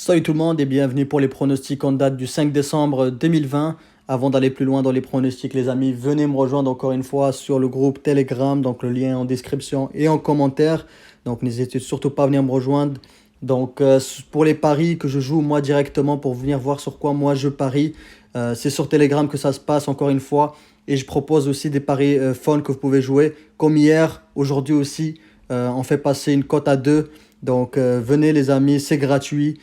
Salut tout le monde et bienvenue pour les pronostics en date du 5 décembre 2020. Avant d'aller plus loin dans les pronostics, les amis, venez me rejoindre encore une fois sur le groupe Telegram. Donc le lien en description et en commentaire. Donc n'hésitez surtout pas à venir me rejoindre. Donc pour les paris que je joue moi directement pour venir voir sur quoi moi je parie, c'est sur Telegram que ça se passe encore une fois. Et je propose aussi des paris fun que vous pouvez jouer. Comme hier, aujourd'hui aussi, on fait passer une cote à 2. Donc venez les amis, c'est gratuit.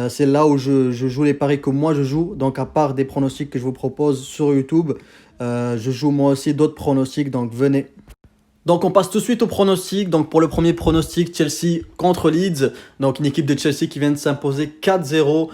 C'est là où je joue les paris que moi je joue. Donc à part des pronostics que je vous propose sur YouTube, je joue moi aussi d'autres pronostics. Donc venez. Donc on passe tout de suite au pronostic. Donc pour le premier pronostic, Chelsea contre Leeds. Donc une équipe de Chelsea qui vient de s'imposer 4-0.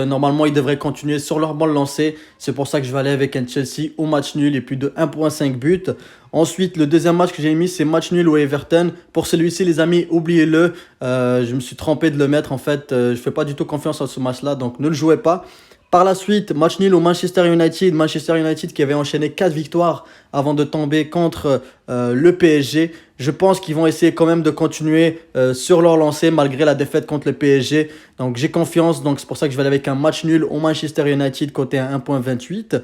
Normalement ils devraient continuer sur leur balle lancée. C'est pour ça que je vais aller avec un Chelsea au match nul et plus de 1,5 but. Ensuite le deuxième match que j'ai mis c'est match nul au Everton. Pour celui-ci les amis, oubliez-le. Je me suis trompé de le mettre en fait. Je ne fais pas du tout confiance à ce match-là, donc ne le jouez pas. Par la suite, match nul au Manchester United. Manchester United qui avait enchaîné 4 victoires avant de tomber contre le PSG. Je pense qu'ils vont essayer quand même de continuer sur leur lancée malgré la défaite contre le PSG. Donc j'ai confiance. Donc c'est pour ça que je vais aller avec un match nul au Manchester United côté à 1,28.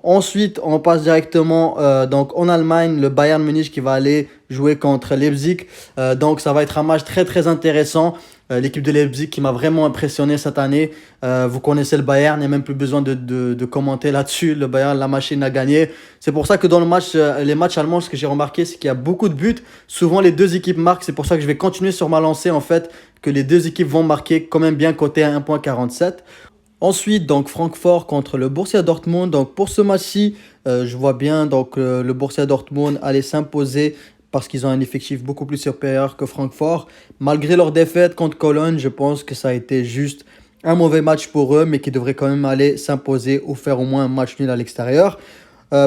Ensuite, on passe directement donc en Allemagne. Le Bayern Munich qui va aller jouer contre Leipzig. Donc ça va être un match très très intéressant. L'équipe de Leipzig qui m'a vraiment impressionné cette année. Vous connaissez le Bayern, il n'y a même plus besoin de commenter là-dessus. Le Bayern, la machine a gagné. C'est pour ça que dans les matchs allemands, ce que j'ai remarqué, c'est qu'il y a beaucoup de buts. Souvent, les deux équipes marquent. C'est pour ça que je vais continuer sur ma lancée, en fait, que les deux équipes vont marquer quand même bien coté à 1,47. Ensuite, donc Francfort contre le Borussia Dortmund. Donc pour ce match-ci, je vois bien donc le Borussia Dortmund aller s'imposer parce qu'ils ont un effectif beaucoup plus supérieur que Francfort. Malgré leur défaite contre Cologne, je pense que ça a été juste un mauvais match pour eux, mais qui devraient quand même aller s'imposer ou faire au moins un match nul à l'extérieur.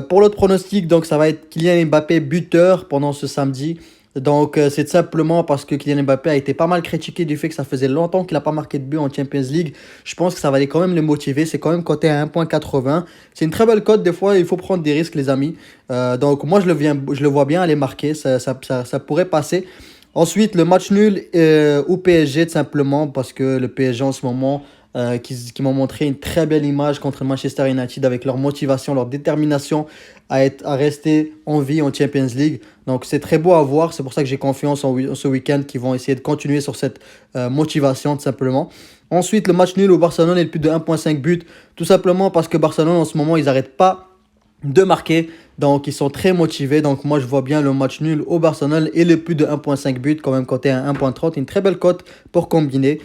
Pour l'autre pronostic, donc ça va être Kylian Mbappé buteur pendant ce samedi. Donc c'est simplement parce que Kylian Mbappé a été pas mal critiqué du fait que ça faisait longtemps qu'il n'a pas marqué de but en Champions League. Je pense que ça va aller quand même le motiver. C'est quand même coté à 1,80. C'est une très belle cote. Des fois, il faut prendre des risques, les amis. Donc moi, je le vois bien aller marquer. Ça pourrait passer. Ensuite, le match nul au PSG, tout simplement parce que le PSG en ce moment, qui m'ont montré une très belle image contre Manchester United avec leur motivation, leur détermination à rester en vie en Champions League. Donc c'est très beau à voir, c'est pour ça que j'ai confiance en ce week-end qu'ils vont essayer de continuer sur cette motivation tout simplement. Ensuite le match nul au Barcelone et le plus de 1,5 but, tout simplement parce que Barcelone en ce moment ils n'arrêtent pas de marquer, donc ils sont très motivés. Donc moi je vois bien le match nul au Barcelone et le plus de 1,5 but quand même coté à 1,30, une très belle cote pour combiner.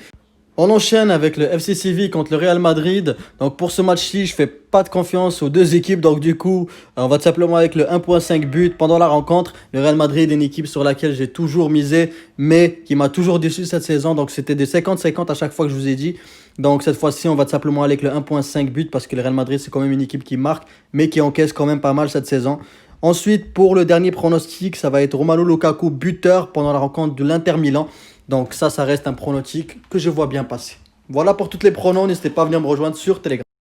On enchaîne avec le FC Séville contre le Real Madrid. Donc pour ce match-ci, je fais pas de confiance aux deux équipes. Donc du coup, on va tout simplement avec le 1,5 but pendant la rencontre. Le Real Madrid est une équipe sur laquelle j'ai toujours misé, mais qui m'a toujours déçu cette saison. Donc c'était des 50-50 à chaque fois que je vous ai dit. Donc cette fois-ci, on va tout simplement aller avec le 1,5 but parce que le Real Madrid, c'est quand même une équipe qui marque, mais qui encaisse quand même pas mal cette saison. Ensuite, pour le dernier pronostic, ça va être Romelu Lukaku buteur pendant la rencontre de l'Inter Milan. Donc ça reste un pronostic que je vois bien passer. Voilà pour toutes les pronos. N'hésitez pas à venir me rejoindre sur Telegram.